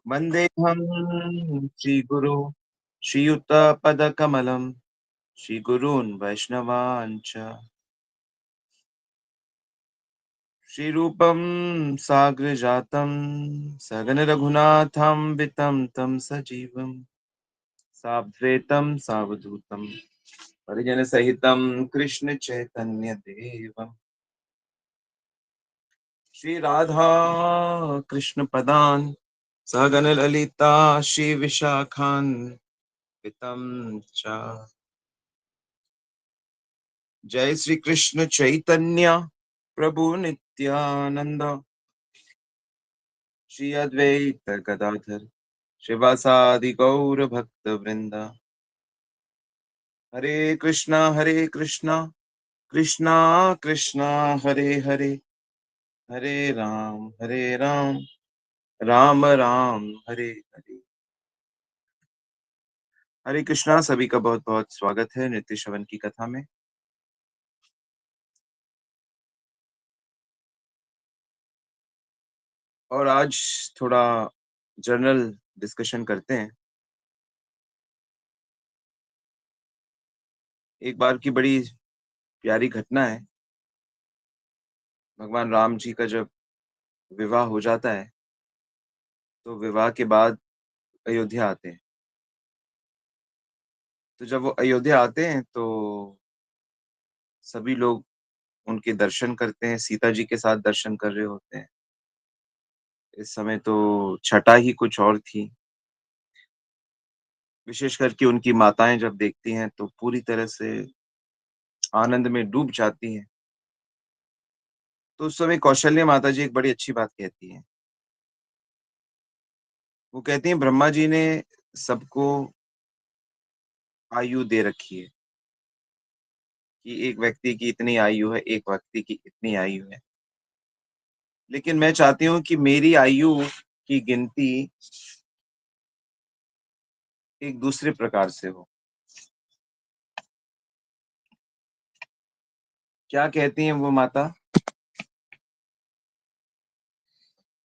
वन्देऽहं श्रीगुरो श्रीयुतपदकमलं श्रीगुरून् वैष्णवान् च श्रीरूपं साग्रजातं सगनरघुनाथं वितं तं सजीवं साद्वैतं सावधूतं परिजनसहितं कृष्ण चैतन्य देवम् श्री राधा कृष्ण पदान सगन ललिता श्री विशाखान्वितं च जय श्री कृष्ण चैतन्य प्रभु नित्यानंद श्री अद्वैत गदाधर शिवासादि गौर भक्त वृंदा हरे कृष्णा कृष्णा कृष्णा हरे हरे हरे राम राम राम हरे हरे। हरे कृष्णा। सभी का बहुत बहुत स्वागत है नित्य श्रवण की कथा में। और आज थोड़ा जनरल डिस्कशन करते हैं। एक बार की बड़ी प्यारी घटना है। भगवान राम जी का जब विवाह हो जाता है तो विवाह के बाद अयोध्या आते हैं। तो जब वो अयोध्या आते हैं तो सभी लोग उनके दर्शन करते हैं, सीता जी के साथ दर्शन कर रहे होते हैं। इस समय तो छटा ही कुछ और थी। विशेष करके उनकी माताएं जब देखती हैं तो पूरी तरह से आनंद में डूब जाती हैं। तो उस समय कौशल्य माता जी एक बड़ी अच्छी बात कहती हैं। वो कहती हैं ब्रह्मा जी ने सबको आयु दे रखी है कि एक व्यक्ति की इतनी आयु है, एक व्यक्ति की इतनी आयु है। लेकिन मैं चाहती हूँ कि मेरी आयु की गिनती एक दूसरे प्रकार से हो। क्या कहती हैं वो माता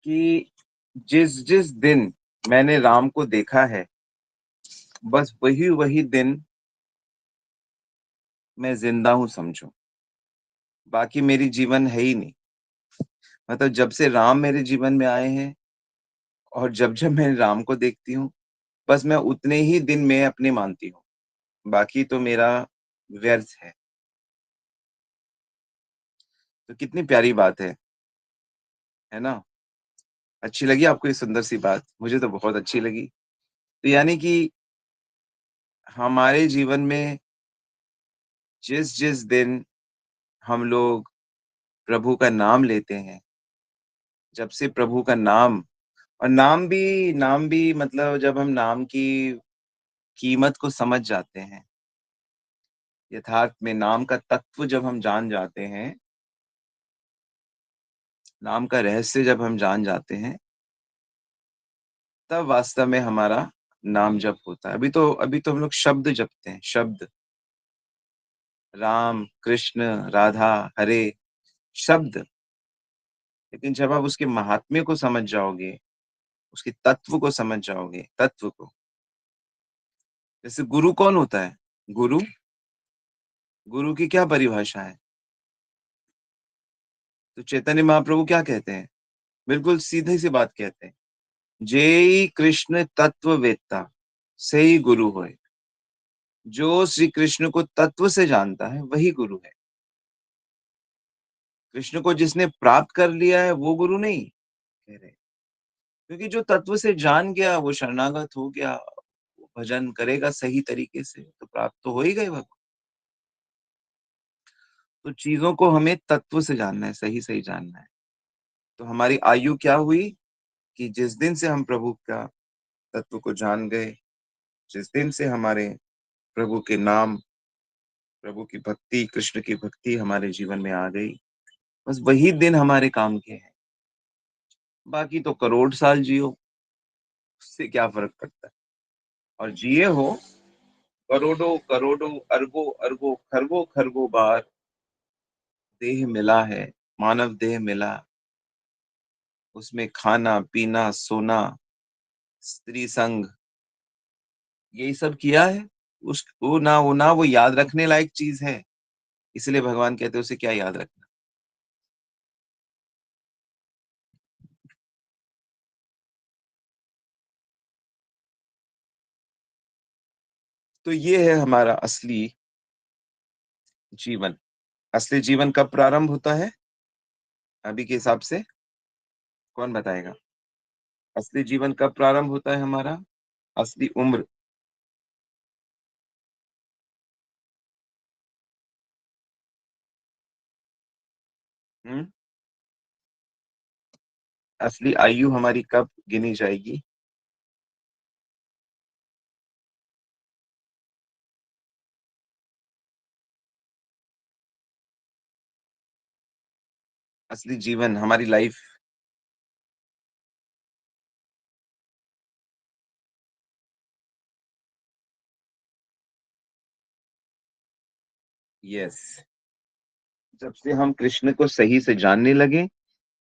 कि जिस जिस दिन मैंने राम को देखा है, बस वही वही दिन मैं जिंदा हूँ समझो। बाकी मेरी जीवन है ही नहीं। मतलब जब से राम मेरे जीवन में आए हैं और जब जब मैं राम को देखती हूँ, बस मैं उतने ही दिन मैं अपने मानती हूँ। बाकी तो मेरा व्यर्थ है। तो कितनी प्यारी बात है ना? अच्छी लगी आपको ये सुंदर सी बात? मुझे तो बहुत अच्छी लगी। तो यानी कि हमारे जीवन में जिस जिस दिन हम लोग प्रभु का नाम लेते हैं, जब से प्रभु का नाम, और नाम भी मतलब जब हम नाम की कीमत को समझ जाते हैं, यथार्थ में नाम का तत्व जब हम जान जाते हैं, नाम का रहस्य जब हम जान जाते हैं, तब वास्तव में हमारा नाम जप होता है। अभी तो हम लोग शब्द जपते हैं, शब्द राम, कृष्ण, राधा, हरे, शब्द। लेकिन जब आप उसके महात्म्य को समझ जाओगे, उसके तत्व को समझ जाओगे, तत्व को, जैसे गुरु कौन होता है? गुरु, गुरु की क्या परिभाषा है? तो चैतन्य महाप्रभु क्या कहते हैं? बिल्कुल सीधी सी बात कहते हैं, जेई कृष्ण तत्व वेत्ता से ही गुरु होए। जो श्री कृष्ण को तत्व से जानता है वही गुरु है। कृष्ण को जिसने प्राप्त कर लिया है वो गुरु नहीं कह रहे। क्योंकि जो तत्व से जान गया वो शरणागत हो गया, वो भजन करेगा सही तरीके से तो प्राप्त तो हो ही गए भगवान। तो चीजों को हमें तत्व से जानना है, सही सही जानना है। तो हमारी आयु क्या हुई कि जिस दिन से हम प्रभु का तत्व को जान गए, जिस दिन से हमारे प्रभु के नाम, प्रभु की भक्ति, कृष्ण की भक्ति हमारे जीवन में आ गई, बस वही दिन हमारे काम के हैं। बाकी तो करोड़ साल जियो, उससे क्या फर्क पड़ता है। और जिए हो करोड़ों करोड़ों अरबों अरबों खरबों खरबों बार, देह मिला है, मानव देह मिला, उसमें खाना पीना सोना स्त्री संग, यही सब किया है। उस वो याद रखने लायक चीज़ है, इसलिए भगवान कहते हैं उसे क्या याद रखना। तो ये है हमारा असली जीवन। असली जीवन कब प्रारंभ होता है? अभी के हिसाब से कौन बताएगा? असली जीवन कब प्रारंभ होता है हमारा? असली उम्र। हुँ? असली आयु हमारी कब गिनी जाएगी? असली जीवन हमारी लाइफ। यस। जब से हम कृष्ण को सही से जानने लगे,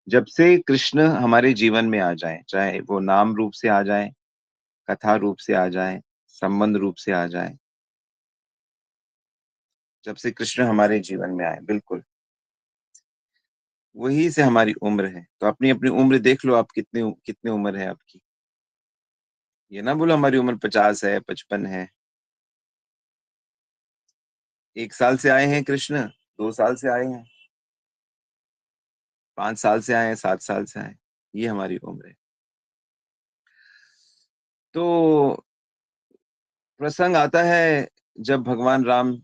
जब से कृष्ण हमारे जीवन में आ जाएँ, चाहे वो नाम रूप से आ जाएँ, कथा रूप से आ जाएँ, संबंध रूप से आ जाएँ, जब से कृष्ण हमारे जीवन में आए, बिल्कुल, वहीं से हमारी उम्र है। तो अपनी-अपनी उम्र देख लो, आप कितनी उम्र है आपकी। ये ना बोलो हमारी उम्र 50 है, 55 है। 1 साल से आए हैं कृष्ण, 2 साल से आए हैं, 5 साल से आए हैं, 7 साल से आए हैं। ये हमारी उम्र है। तो प्रसंग आता है जब भगवान राम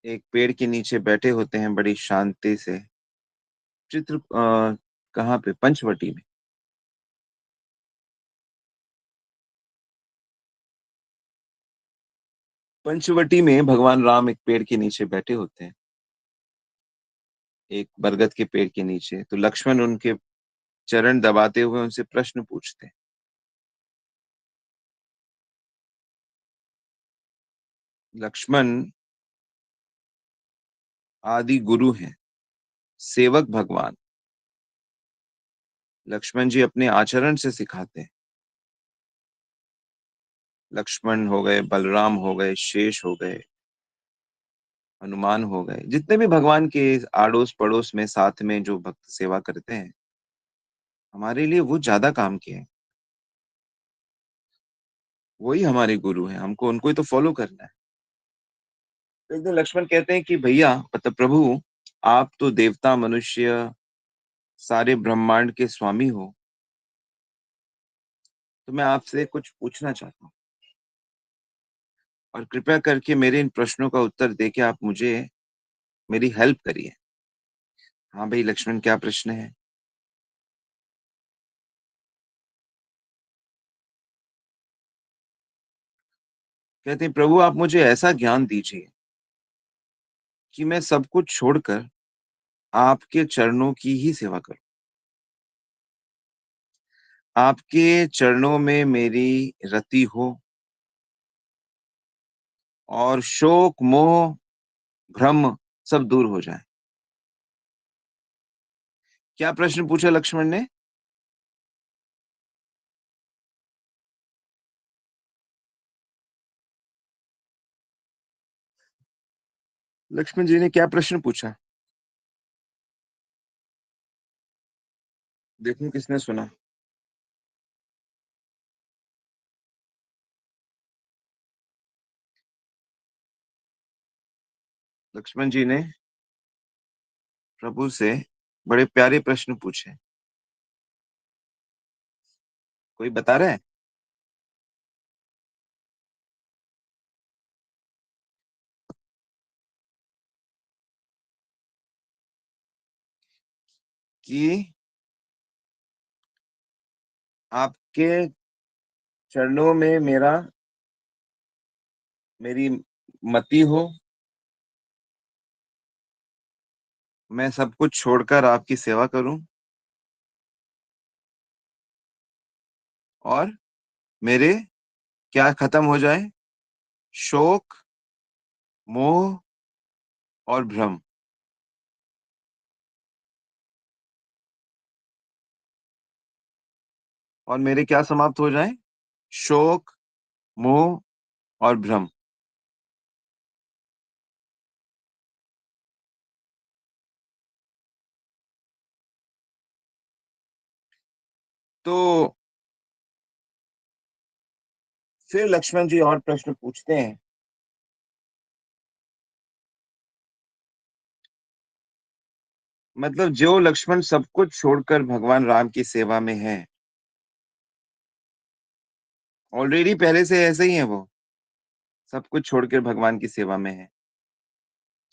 एक पेड़ के नीचे बैठे होते हैं बड़ी शांति से। कहाँ पे? पंचवटी में। पंचवटी में भगवान राम एक पेड़ के नीचे बैठे होते हैं, एक बरगद के पेड़ के नीचे। तो लक्ष्मण उनके चरण दबाते हुए उनसे प्रश्न पूछते हैं। लक्ष्मण आदि गुरु हैं, सेवक भगवान। लक्ष्मण जी अपने आचरण से सिखाते हैं। लक्ष्मण हो गए, बलराम हो गए, शेष हो गए, हनुमान हो गए, जितने भी भगवान के आड़ोस पड़ोस में साथ में जो भक्त सेवा करते हैं, हमारे लिए वो ज्यादा काम किए हैं। वही हमारे गुरु हैं, हमको उनको ही तो फॉलो करना है। तो एक दिन लक्ष्मण कहते हैं कि भैया, मतलब प्रभु, आप तो देवता मनुष्य सारे ब्रह्मांड के स्वामी हो, तो मैं आपसे कुछ पूछना चाहता हूँ, और कृपया करके मेरे इन प्रश्नों का उत्तर देके आप मुझे मेरी हेल्प करिए। हाँ भाई लक्ष्मण, क्या प्रश्न है? कहते हैं प्रभु, आप मुझे ऐसा ज्ञान दीजिए कि मैं सब कुछ छोड़कर आपके चरणों की ही सेवा करूं। आपके चरणों में मेरी रति हो, और शोक मोह भ्रम सब दूर हो जाए। क्या प्रश्न पूछा लक्ष्मण ने? लक्ष्मण जी ने क्या प्रश्न पूछा? देखूं किसने सुना। लक्ष्मण जी ने प्रभु से बड़े प्यारे प्रश्न पूछे। कोई बता रहा है? कि आपके चरणों में मेरी मति हो, मैं सब कुछ छोड़कर आपकी सेवा करूं, और मेरे क्या खत्म हो जाए? शोक, मोह और भ्रम। और मेरे क्या समाप्त हो जाए? शोक, मोह और भ्रम। तो फिर लक्ष्मण जी और प्रश्न पूछते हैं। मतलब जो लक्ष्मण सब कुछ छोड़कर भगवान राम की सेवा में है, ऑलरेडी पहले से ऐसे ही है वो, सब कुछ छोड़कर भगवान की सेवा में है।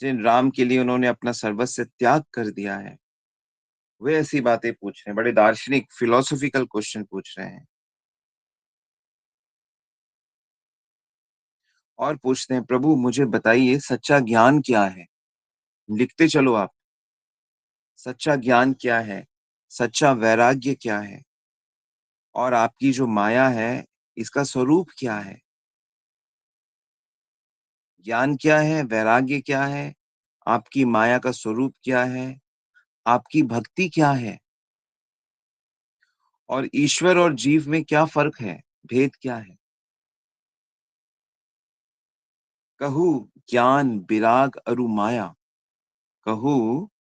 जिन राम के लिए उन्होंने अपना सर्वस्व त्याग कर दिया है, वे ऐसी बातें पूछ रहे हैं, बड़े दार्शनिक फिलोसॉफिकल क्वेश्चन पूछ रहे हैं। और पूछते हैं, प्रभु मुझे बताइए सच्चा ज्ञान क्या है? लिखते चलो आप। सच्चा ज्ञान क्या है? सच्चा वैराग्य क्या है? और आपकी जो माया है, इसका स्वरूप क्या है? ज्ञान क्या है? वैराग्य क्या है? आपकी माया का स्वरूप क्या है? आपकी भक्ति क्या है? और ईश्वर और जीव में क्या फर्क है? भेद क्या है? कहू ज्ञान विराग अरु माया। कहू,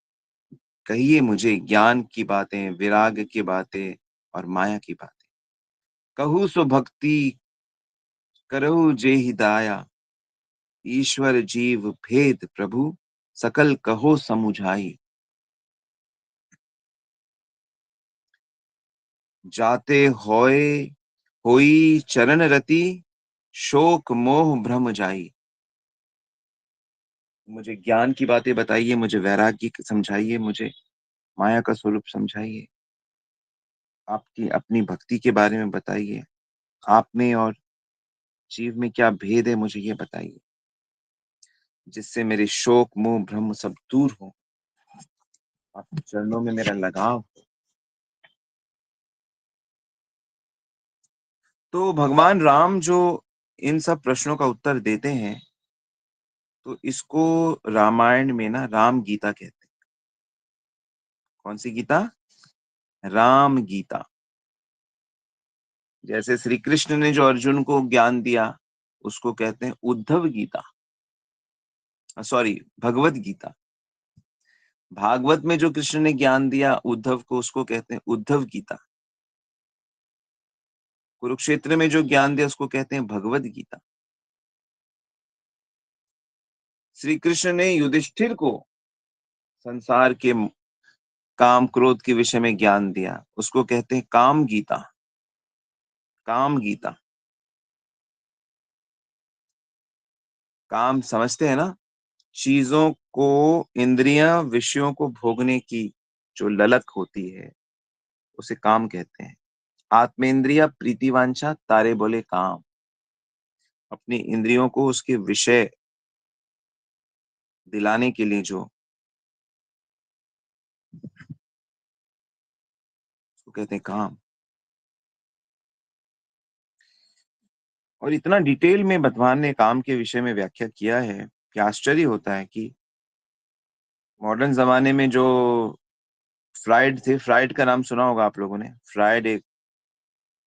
कहिए मुझे ज्ञान की बातें, विराग की बातें और माया की बातें। कहू सो भक्ति करहु जे हिदाया। ईश्वर जीव भेद प्रभु सकल कहो समुझाई। जाते होए होई चरण रति, शोक मोह भ्रम जाई। मुझे ज्ञान की बातें बताइए, मुझे वैराग्य समझाइए, मुझे माया का स्वरूप समझाइए, आपकी अपनी भक्ति के बारे में बताइए, आप में और जीव में क्या भेद है, मुझे ये बताइए, जिससे मेरे शोक मोह भ्रम सब दूर हो, आपके चरणों में मेरा लगाव हो। तो भगवान राम जो इन सब प्रश्नों का उत्तर देते हैं, तो इसको रामायण में ना राम गीता कहते हैं। कौन सी गीता? राम गीता। जैसे श्री कृष्ण ने जो अर्जुन को ज्ञान दिया, उसको कहते हैं उद्धव गीता, सॉरी भगवत गीता। भागवत में जो कृष्ण ने ज्ञान दिया उद्धव को, उसको कहते हैं उद्धव गीता। कुरुक्षेत्र में जो ज्ञान दिया उसको कहते हैं भगवत गीता। श्री कृष्ण ने युधिष्ठिर को संसार के काम क्रोध के विषय में ज्ञान दिया, उसको कहते हैं काम गीता। काम गीता। काम समझते हैं ना? चीजों को, इंद्रियां विषयों को भोगने की जो ललक होती है, उसे काम कहते हैं। आत्मेंद्रिया प्रीतिवांछा तारे बोले काम। अपनी इंद्रियों को उसके विषय दिलाने के लिए जो, उसको कहते हैं काम। और इतना डिटेल में भगवान ने काम के विषय में व्याख्या किया है कि आश्चर्य होता है कि मॉडर्न जमाने में जो फ्राइड थे, फ्राइड का नाम सुना होगा आप लोगों ने। फ्राइड एक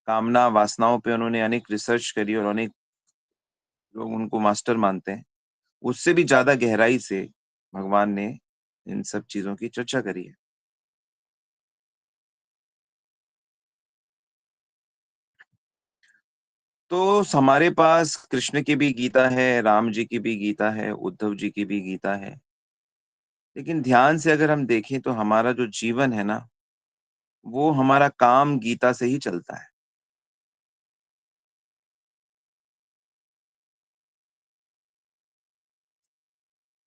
कामना वासनाओं पे उन्होंने अनेक रिसर्च करी और अनेक लोग उनको मास्टर मानते हैं। उससे भी ज्यादा गहराई से भगवान ने इन सब चीजों की चर्चा करी है। तो हमारे पास कृष्ण की भी गीता है, राम जी की भी गीता है, उद्धव जी की भी गीता है। लेकिन ध्यान से अगर हम देखें तो हमारा जो जीवन है ना, वो हमारा काम गीता से ही चलता है।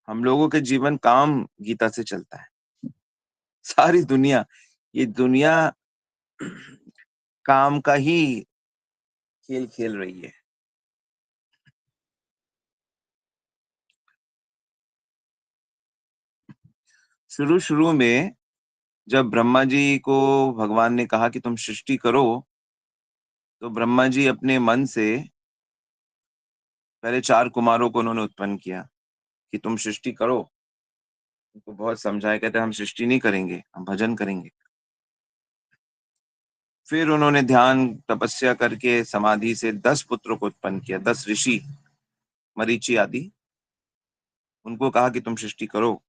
हम लोगों के जीवन काम गीता से चलता है। सारी दुनिया, ये दुनिया काम का ही खेल खेल रही है। शुरू शुरू में जब ब्रह्मा जी को भगवान ने कहा कि तुम सृष्टि करो, तो ब्रह्मा जी अपने मन से पहले चार कुमारों को उन्होंने उत्पन्न किया कि तुम सृष्टि करो। उनको बहुत समझाया, कहते हम सृष्टि नहीं करेंगे, हम भजन करेंगे। फिर उन्होंने ध्यान तपस्या करके समाधि से 10 पुत्रों को उत्पन्न किया, 10 ऋषि, मरीचि आदि। उनको कहा कि तुम सृष्टि करो,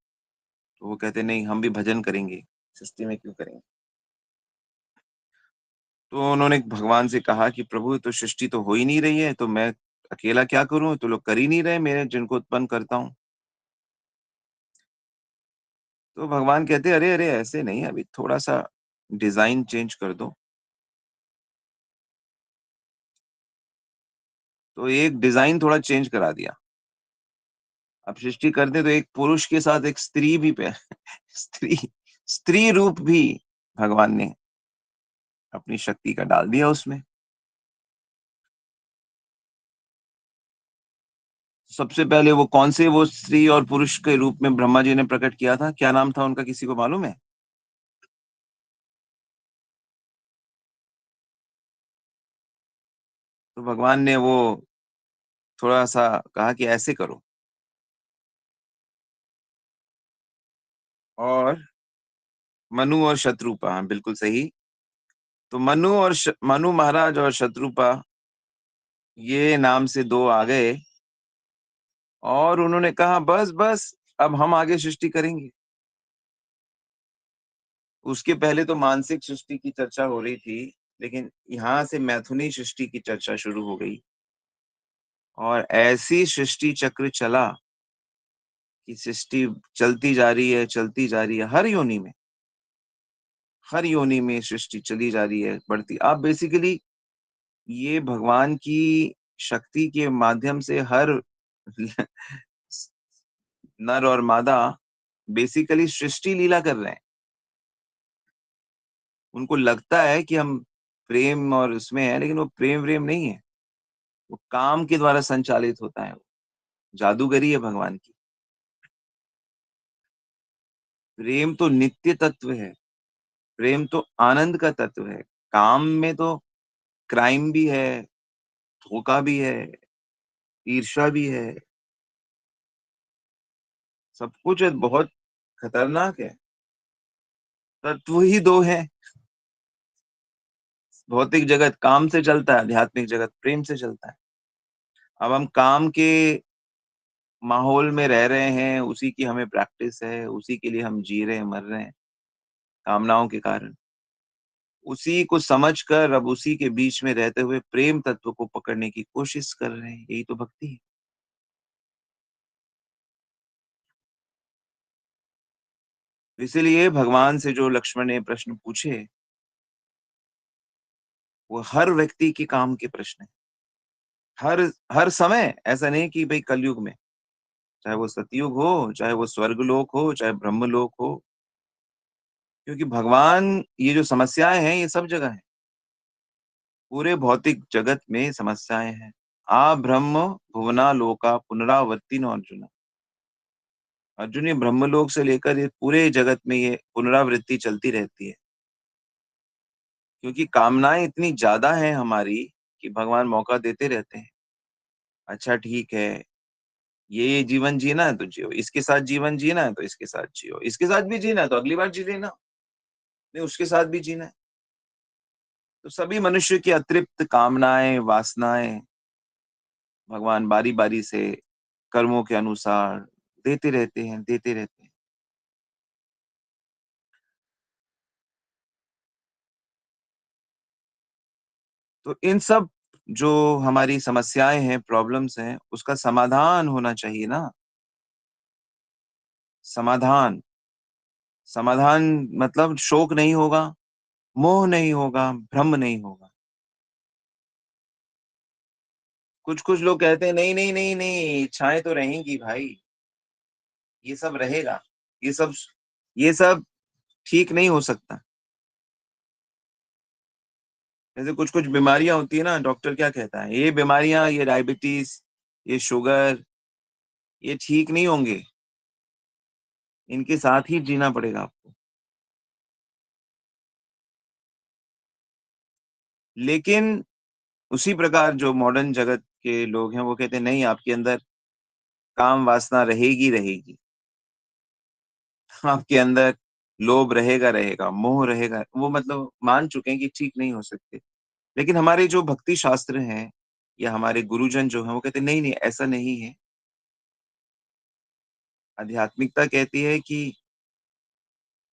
तो वो कहते नहीं, हम भी भजन करेंगे, सृष्टि में क्यों करेंगे। तो उन्होंने भगवान से कहा कि प्रभु, तो सृष्टि तो हो ही नहीं रही है, तो मैं अकेला क्या करूं, तो लोग कर ही नहीं रहे मेरे जिनको उत्पन्न करता हूं। तो भगवान कहते, अरे अरे ऐसे नहीं, अभी थोड़ा सा डिजाइन चेंज कर दो। तो एक डिजाइन थोड़ा चेंज करा दिया। अब सृष्टि करते तो एक पुरुष के साथ एक स्त्री भी पे स्त्री स्त्री रूप भी भगवान ने अपनी शक्ति का डाल दिया उसमें। सबसे पहले वो कौन से वो स्त्री और पुरुष के रूप में ब्रह्मा जी ने प्रकट किया था, क्या नाम था उनका, किसी को मालूम है? तो भगवान ने वो थोड़ा सा कहा कि ऐसे करो। और मनु और शत्रुपा, हाँ, बिल्कुल सही। तो मनु महाराज और शत्रुपा, ये नाम से दो आ गए। और उन्होंने कहा बस बस, अब हम आगे सृष्टि करेंगे। उसके पहले तो मानसिक सृष्टि की चर्चा हो रही थी, लेकिन यहाँ से मैथुनी सृष्टि की चर्चा शुरू हो गई। और ऐसी सृष्टि चक्र चला कि सृष्टि चलती जा रही है, चलती जा रही है, हर योनि में सृष्टि चली जा रही है, बढ़ती। आप बेसिकली ये भगवान की शक्ति के माध्यम से हर नर और मादा बेसिकली सृष्टि लीला कर रहे हैं। उनको लगता है कि हम प्रेम और उसमें है, लेकिन वो प्रेम व्रेम नहीं है, वो काम के द्वारा संचालित होता है। जादूगरी है भगवान की। प्रेम तो नित्य तत्व है, प्रेम तो आनंद का तत्व है। काम में तो क्राइम भी है, धोखा भी है, ईर्ष्या भी है, सब कुछ है, बहुत खतरनाक है। तत्व ही दो है। भौतिक जगत काम से चलता है, आध्यात्मिक जगत प्रेम से चलता है। अब हम काम के माहौल में रह रहे हैं, उसी की हमें प्रैक्टिस है, उसी के लिए हम जी रहे हैं, मर रहे हैं, कामनाओं के कारण। उसी को समझकर अब उसी के बीच में रहते हुए प्रेम तत्व को पकड़ने की कोशिश कर रहे हैं, यही तो भक्ति है। इसीलिए भगवान से जो लक्ष्मण ने प्रश्न पूछे, वो हर व्यक्ति के काम के प्रश्न है। हर हर समय, ऐसा नहीं कि भाई कलयुग में, चाहे वो सतयुग हो, चाहे वो स्वर्गलोक हो, चाहे ब्रह्मलोक हो। क्योंकि भगवान, ये जो समस्याएं हैं ये सब जगह है। पूरे भौतिक जगत में समस्याएं हैं। आ ब्रह्म भुवना लोका पुनरावर्ती नो अर्जुन। अर्जुन, ये ब्रह्मलोक से लेकर ये पूरे जगत में ये पुनरावृत्ति चलती रहती है। क्योंकि कामनाएं इतनी ज्यादा हैं हमारी कि भगवान मौका देते रहते हैं। अच्छा ठीक है, ये जीवन जीना है तो जियो, इसके साथ जीवन जीना है तो इसके साथ जियो, इसके साथ भी जीना है तो अगली बार जी लेना, नहीं उसके साथ भी जीना है। तो सभी मनुष्य की अतृप्त कामनाएं, वासनाएं भगवान बारी बारी से कर्मों के अनुसार देते रहते हैं, देते रहते हैं। तो इन सब जो हमारी समस्याएं हैं, प्रॉब्लम्स हैं, उसका समाधान होना चाहिए ना। समाधान, समाधान मतलब शोक नहीं होगा, मोह नहीं होगा, भ्रम नहीं होगा। कुछ कुछ लोग कहते हैं नहीं नहीं नहीं नहीं, इच्छाएं तो रहेंगी भाई, ये सब रहेगा, ये सब ये सब ठीक नहीं हो सकता। जैसे कुछ कुछ बीमारियां होती है ना, डॉक्टर क्या कहता है, ये बीमारियां, ये डायबिटीज, ये शुगर, ये ठीक नहीं होंगे, इनके साथ ही जीना पड़ेगा आपको। लेकिन उसी प्रकार जो मॉडर्न जगत के लोग हैं, वो कहते हैं नहीं, आपके अंदर काम वासना रहेगी रहेगी, आपके अंदर लोभ रहेगा रहेगा, मोह रहेगा, वो मतलब मान चुके हैं कि ठीक नहीं हो सकते। लेकिन हमारे जो भक्ति शास्त्र हैं या हमारे गुरुजन जो हैं वो कहते हैं नहीं, नहीं ऐसा नहीं है। आध्यात्मिकता कहती है कि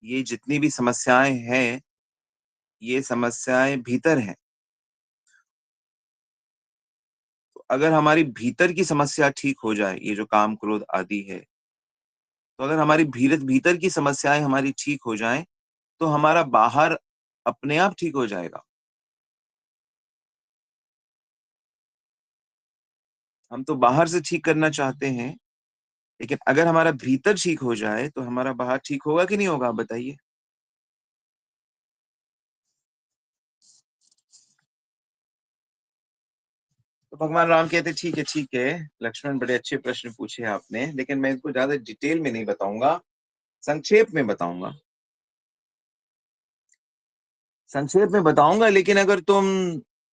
ये जितनी भी समस्याएँ हैं, ये समस्याएँ भीतर हैं। तो अगर हमारी भीतर की समस्या ठीक हो जाए, ये जो काम, क्रोध आदि है, तो अगर हमारी भीतर की समस्याएँ हमारी ठीक हो जाएँ, तो हमारा बाहर अपने आप ठीक हो जाएगा। हम तो बाहर से ठीक करना चाहते हैं, लेकिन अगर हमारा भीतर ठीक हो जाए, तो हमारा बाहर ठीक होगा कि नहीं होगा, आप बताइए? तो भगवान राम कहते ठीक है, लक्ष्मण बड़े अच्छे प्रश्न पूछे आपने, लेकिन मैं इनको ज़्यादा डिटेल में नहीं बताऊँगा, संक्षेप में बताऊँगा। संक्षेप में बताऊँगा, लेकिन अगर तुम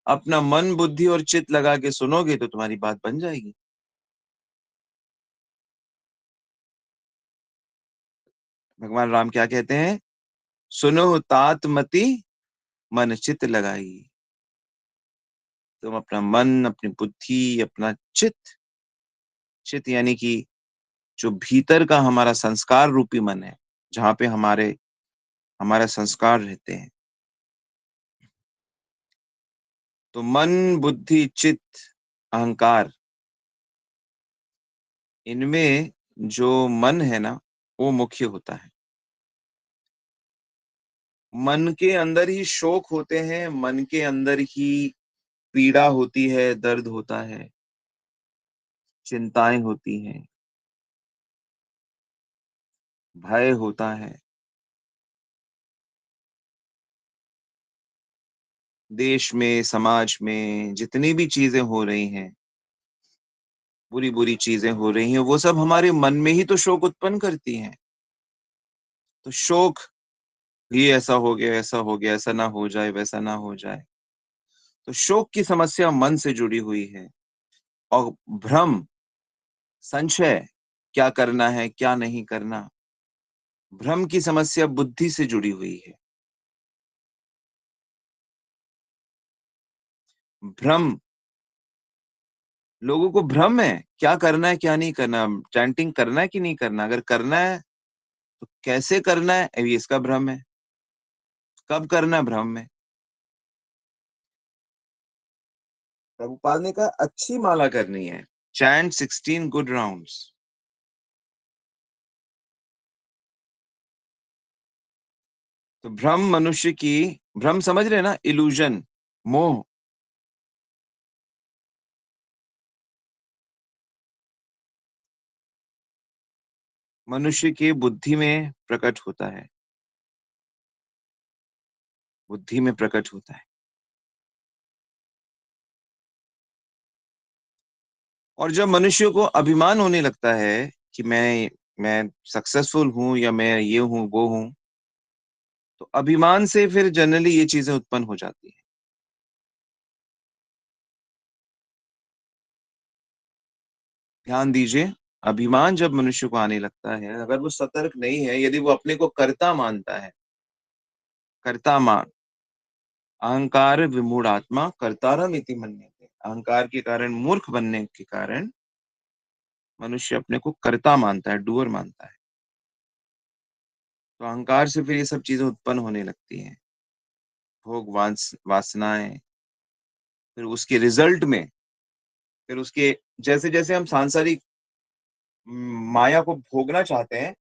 अपना मन, बुद्धि और चित्त लगा के सुनोगे, तो तुम्हारी बात बन जाएगी। भगवान राम क्या कहते हैं? सुनो तात मति मन चित्त लगाई। तुम अपना मन, अपनी बुद्धि, अपना चित्त, चित्त यानी कि जो भीतर का हमारा संस्कार रूपी मन है, जहाँ पे हमारा संस्कार रहते हैं। तो मन, बुद्धि, चित्त, अहंकार, इनमें जो मन है ना, वो मुख्य होता है। मन के अंदर ही शोक होते हैं, मन के अंदर ही पीड़ा होती है, दर्द होता है, चिंताएँ होती हैं, भय होता है। देश में, समाज में जितनी भी चीज़ें हो रही हैं, बुरी-बुरी चीज़ें हो रही हैं, वो सब हमारे मन में ही तो शोक उत्पन्न करती हैं। तो शोक, ये ऐसा हो गया, ऐसा ना हो जाए, वैसा ना हो जाए। तो शोक की समस्या मन से जुड़ी हुई है और भ्रम, संशय, क्या करना है, क्या नहीं करना, भ्रम की समस्या बुद्धि से जुड़ी हुई है। भ्रम, लोगों को भ्रम है, क्या करना है, क्या नहीं करना, चैंटिंग करना है कि नहीं करना, अगर करना है, तो कैसे करना है, ये इसका भ्रम है, कब करना है, भ्रम है। प्रभुपाद ने कहा अच्छी माला करनी है, चैंट 16 गुड राउंड्स। तो भ्रम समझ रहे हैं ना, इल्यूजन, मोह, मनुष्य की बुद्धि में प्रकट होता है, बुद्धि में प्रकट होता है। और जब मनुष्य को अभिमान होने लगता है कि मैं सक्सेसफुल हूँ या मैं ये हूँ, वो हूँ, तो अभिमान से फिर जनरली ये चीजें उत्पन्न हो जाती हैं। ध्यान दीजिए, अभिमान जब मनुष्य को आने लगता है, अगर वो सतर्क नहीं है, यदि वो अपने को कर्ता मानता है, कर्ता मान, अहंकार विमूढ़ आत्मा कर्तारम इति मन्यते। अहंकार के कारण, मूर्ख बनने के कारण मनुष्य अपने को कर्ता मानता है, डूअर मानता है। तो अहंकार से फिर ये सब चीजें उत्पन्न होने लगती हैं, भोग वासनाएं, फिर उसके रिजल्ट में, फिर उसके जैसे जैसे हम सांसारिक माया को भोगना चाहते हैं,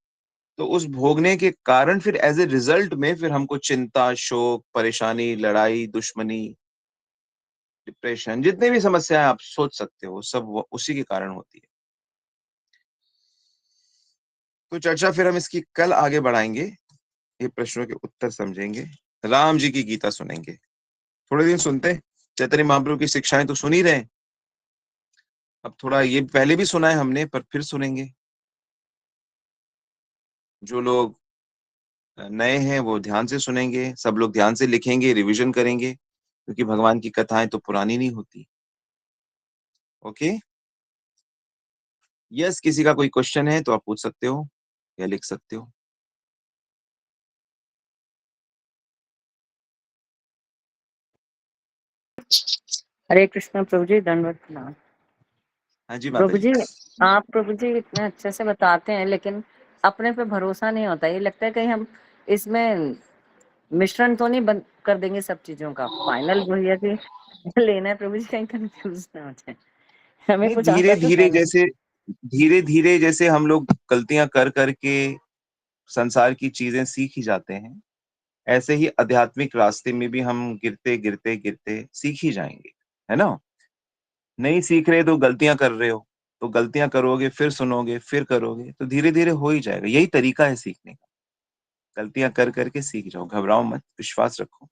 तो उस भोगने के कारण फिर एज ए रिजल्ट में फिर हमको चिंता, शोक, परेशानी, लड़ाई, दुश्मनी, डिप्रेशन, जितने भी समस्याएं आप सोच सकते हो, सब उसी के कारण होती है। तो चर्चा फिर हम इसकी कल आगे बढ़ाएंगे, ये प्रश्नों के उत्तर समझेंगे, राम जी की गीता सुनेंगे। थोड़े दिन सुनते हैं, चैतन्य महाप्रभु की शिक्षाएं तो सुन ही रहे हैं। अब थोड़ा ये पहले भी सुना है हमने, पर फिर सुनेंगे। जो लोग नए हैं वो ध्यान से सुनेंगे, सब लोग ध्यान से लिखेंगे, रिवीजन करेंगे, क्योंकि भगवान की कथाएं तो पुरानी नहीं होती। ओके, यस, किसी का कोई क्वेश्चन है तो आप पूछ सकते हो या लिख सकते हो। हरे कृष्ण प्रभु जी, दंडवत प्रणाम। हाँ जी माता प्रभु जी। जी, आप प्रभु जी इतने अच्छे से बताते हैं, लेकिन अपने पे भरोसा नहीं होता। ये लगता है कहीं हम इसमें मिश्रण तो नहीं बंद कर देंगे सब चीजों का। फाइनल वही है कि लेना है प्रभु जी, कहीं कंफ्यूज ना हो जाए। हमें नहीं, कुछ आता तो है नहीं। धीरे धीरे जैसे हम लोग गलतियां कर करके संसार की चीजें सीख ही जाते हैं, ऐसे ही आध्यात्मिक रास्ते में भी हम गिरते गिरते गिरते सीख ही जाएंगे, है ना। नहीं सीख रहे तो गलतियां कर रहे हो, तो गलतियां करोगे, फिर सुनोगे, फिर करोगे, तो धीरे धीरे हो ही जाएगा। यही तरीका है सीखने का। गलतियां कर करके सीख जाओ, घबराओ मत, विश्वास रखो।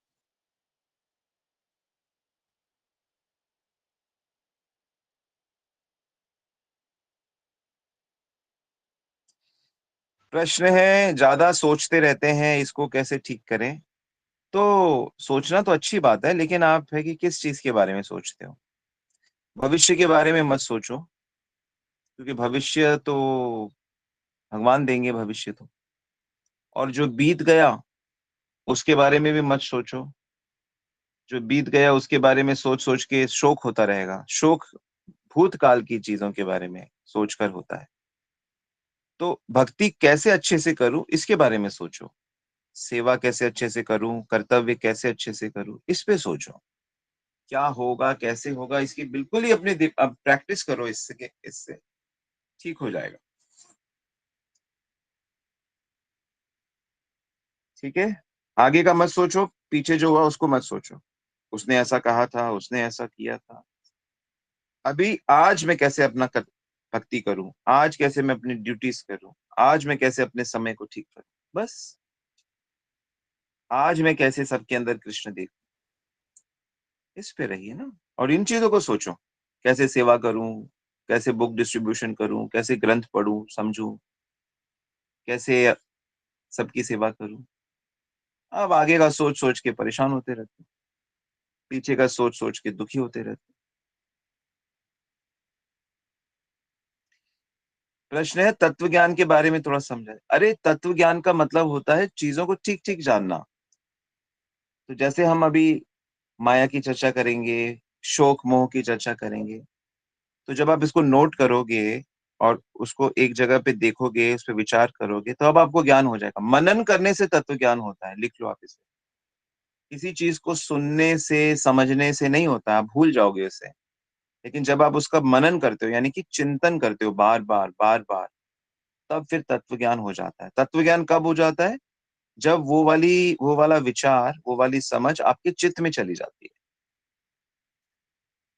प्रश्न है, ज्यादा सोचते रहते हैं, इसको कैसे ठीक करें। तो सोचना तो अच्छी बात है, लेकिन आप है कि किस चीज के बारे में सोचते हो। भविष्य के बारे में मत सोचो, क्योंकि भविष्य तो भगवान देंगे भविष्य तो। और जो बीत गया उसके बारे में भी मत सोचो। जो बीत गया उसके बारे में सोच सोच के शोक होता रहेगा। शोक भूतकाल की चीजों के बारे में सोचकर होता है। तो भक्ति कैसे अच्छे से करूं इसके बारे में सोचो। सेवा कैसे अच्छे से करूं, कर्तव्य कैसे अच्छे से करूं, इस पे सोचो। क्या होगा, कैसे होगा, इसकी बिल्कुल ही अपने अब प्रैक्टिस करो, इससे ठीक हो जाएगा। ठीक है। आगे का मत सोचो, पीछे जो हुआ उसको मत सोचो। उसने ऐसा कहा था, उसने ऐसा किया था। अभी आज मैं कैसे भक्ति करूं, आज कैसे मैं अपनी ड्यूटीज करूं, आज मैं कैसे अपने समय को ठीक करूं, बस। आज मैं कैसे सबके अंदर कृष्ण देखूं, इस पे रहिए ना। और इन चीजों को सोचो, कैसे सेवा करूं, कैसे बुक डिस्ट्रीब्यूशन करूं, कैसे ग्रंथ पढ़ूं समझूं, कैसे सबकी सेवा करूं। अब आगे का सोच सोच के परेशान होते रहते हैं, पीछे का सोच सोच के दुखी होते रहते हैं। प्रश्न है, तत्व ज्ञान के बारे में थोड़ा समझाए। अरे तत्व ज्ञान का मतलब होता है चीजों को ठीक ठीक जानना। तो जैसे हम अभी माया की चर्चा करेंगे, शोक मोह की चर्चा करेंगे, तो जब आप इसको नोट करोगे और उसको एक जगह पे देखोगे, उस पर विचार करोगे, तो अब आपको ज्ञान हो जाएगा। मनन करने से तत्व ज्ञान होता है, लिख लो आप इसे। किसी चीज को सुनने से समझने से नहीं होता, आप भूल जाओगे उसे। लेकिन जब आप उसका मनन करते हो, यानी कि चिंतन करते हो बार बार बार बार, तब फिर तत्व ज्ञान हो जाता है। तत्व ज्ञान कब हो जाता है? जब वो वाला विचार, वो वाली समझ आपके चित्त में चली जाती है।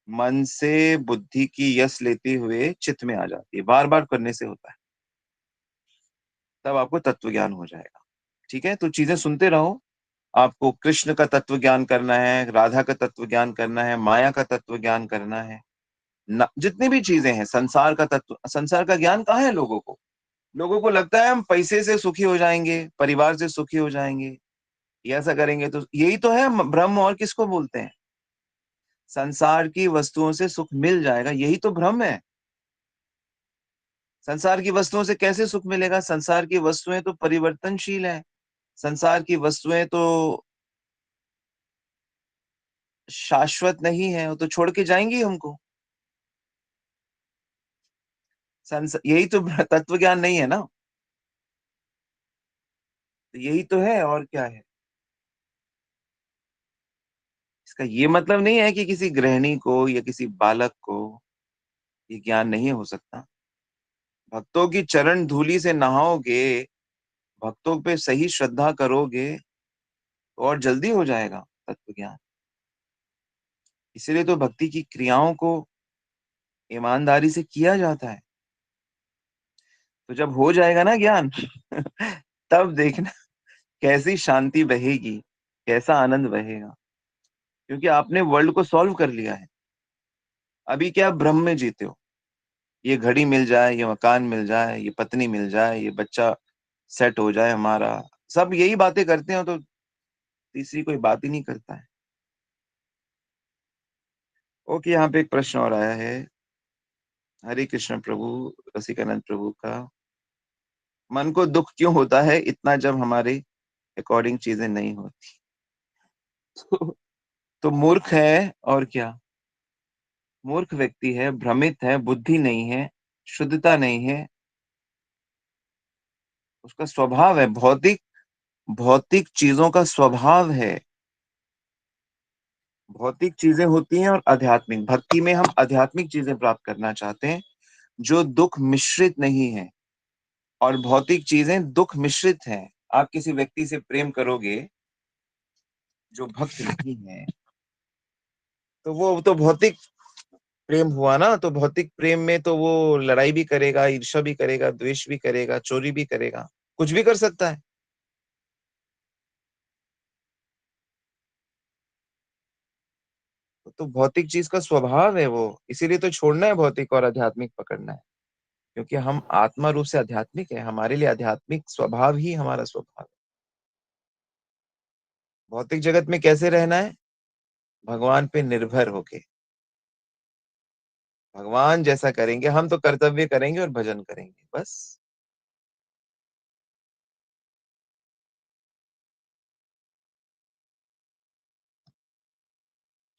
मन से बुद्धि की यश लेते हुए चित्त में आ जाती है, बार बार करने से होता है। तब आपको तत्व ज्ञान हो जाएगा। ठीक है, तो चीजें सुनते रहो। आपको कृष्ण का तत्व ज्ञान करना है, राधा का तत्व ज्ञान करना है, माया का तत्व ज्ञान करना है, जितनी भी चीजें हैं, संसार का तत्व, संसार का ज्ञान कहाँ है लोगों को। लोगों को लगता है हम पैसे से सुखी हो जाएंगे, परिवार से सुखी हो जाएंगे, ये ऐसा करेंगे तो यही तो है भ्रम। और किसको बोलते हैं? संसार की वस्तुओं से सुख मिल जाएगा, यही तो भ्रम है। संसार की वस्तुओं से कैसे सुख मिलेगा? संसार की वस्तुएं तो परिवर्तनशील है। संसार की वस्तुएं तो शाश्वत नहीं है, वो तो छोड़ के जाएंगी हमको। यही तो तत्व ज्ञान नहीं है ना। तो यही तो है, और क्या है। इसका ये मतलब नहीं है कि किसी गृहिणी को या किसी बालक को ये ज्ञान नहीं हो सकता। भक्तों की चरण धूलि से नहाओगे, भक्तों पे सही श्रद्धा करोगे, तो और जल्दी हो जाएगा तत्व ज्ञान। इसीलिए तो भक्ति की क्रियाओं को ईमानदारी से किया जाता है। तो जब हो जाएगा ना ज्ञान तब देखना कैसी शांति बहेगी, कैसा आनंद बहेगा। क्योंकि आपने वर्ल्ड को सॉल्व कर लिया है। अभी क्या भ्रम में जीते हो। ये घड़ी मिल जाए, ये मकान मिल जाए, ये पत्नी मिल जाए, ये बच्चा सेट हो जाए हमारा, सब यही बातें करते हो, तो तीसरी कोई बात ही नहीं करता है। ओके, यहाँ पे एक प्रश्न और आया है। हरे कृष्ण प्रभु, रसिकानंद प्रभु का, मन को दुख क्यों होता है इतना जब हमारे अकॉर्डिंग चीजें नहीं होती? तो, तो मूर्ख है और क्या। मूर्ख व्यक्ति है, भ्रमित है, बुद्धि नहीं है, शुद्धता नहीं है, उसका स्वभाव है भौतिक, भौतिक चीजों का स्वभाव है। भौतिक चीजें होती हैं और आध्यात्मिक, भक्ति में हम आध्यात्मिक चीजें प्राप्त करना चाहते हैं जो दुख मिश्रित नहीं है, और भौतिक चीजें दुख मिश्रित हैं। आप किसी व्यक्ति से प्रेम करोगे जो भक्त नहीं है, तो वो तो भौतिक प्रेम हुआ ना। तो भौतिक प्रेम में तो वो लड़ाई भी करेगा, ईर्ष्या भी करेगा, द्वेष भी करेगा, चोरी भी करेगा, कुछ भी कर सकता है। तो भौतिक चीज का स्वभाव है वो, इसीलिए तो छोड़ना है भौतिक और आध्यात्मिक पकड़ना है, क्योंकि हम आत्मा रूप से आध्यात्मिक है। हमारे लिए आध्यात्मिक स्वभाव ही हमारा स्वभाव है। भौतिक जगत में कैसे रहना है? भगवान पे निर्भर होके, भगवान जैसा करेंगे। हम तो कर्तव्य करेंगे और भजन करेंगे, बस।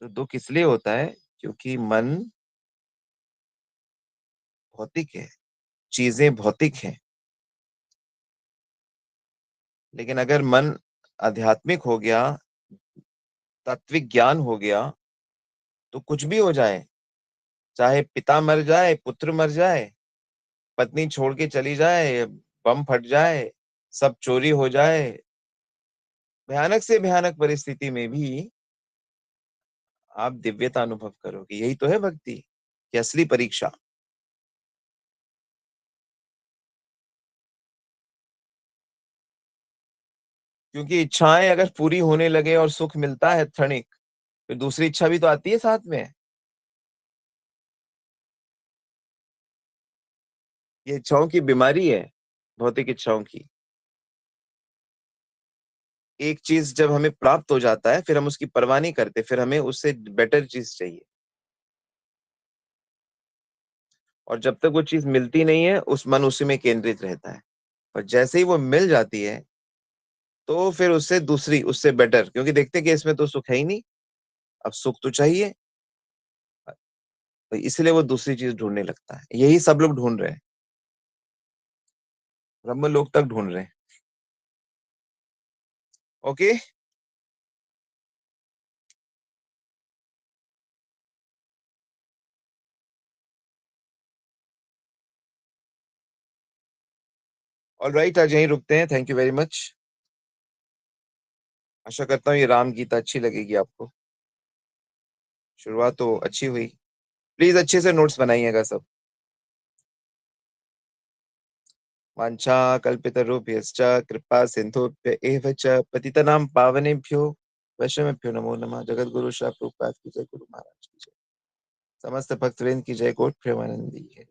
तो दुख इसलिए होता है क्योंकि मन भौतिक है, चीजें भौतिक हैं। लेकिन अगर मन आध्यात्मिक हो गया, तात्विक ज्ञान हो गया, तो कुछ भी हो जाए, चाहे पिता मर जाए, पुत्र मर जाए, पत्नी छोड़ के चली जाए, बम फट जाए, सब चोरी हो जाए, भयानक से भयानक परिस्थिति में भी आप दिव्यता अनुभव करोगे। यही तो है भक्ति की असली परीक्षा। क्योंकि इच्छाएं अगर पूरी होने लगे और सुख मिलता है क्षणिक, फिर दूसरी इच्छा भी तो आती है साथ में। ये इच्छाओं की बीमारी है, भौतिक इच्छाओं की। एक चीज जब हमें प्राप्त हो जाता है, फिर हम उसकी परवाह नहीं करते, फिर हमें उससे बेटर चीज चाहिए। और जब तक वो चीज मिलती नहीं है, उस मन उसी में केंद्रित रहता है। और जैसे ही वो मिल जाती है, तो फिर उससे दूसरी, उससे बेटर, क्योंकि देखते कि इसमें तो सुख है ही नहीं, अब सुख तो चाहिए, तो इसलिए वो दूसरी चीज ढूंढने लगता है। यही सब लोग ढूंढ रहे हैं, ब्रह्म लोक तक ढूंढ रहे हैं। ओके। ऑल राइट, आज यहीं रुकते हैं। Thank you very much. आशा करता हूँ ये राम गीता अच्छी लगेगी आपको। शुरुआत तो अच्छी हुई। प्लीज अच्छे से नोट्स बनाइएगा सब। वाञ्छा कल्पितरुभ्यश्च कृपा सिन्धुभ्य एव च पतितनां पावनेभ्यो वैष्णवेभ्यो नमो नमः। जगत गुरु श्री प्रभुपाद की जय, गुरु महाराज की जय, समस्त भक्तवृंद की जय, गौर प्रेमानंदी है।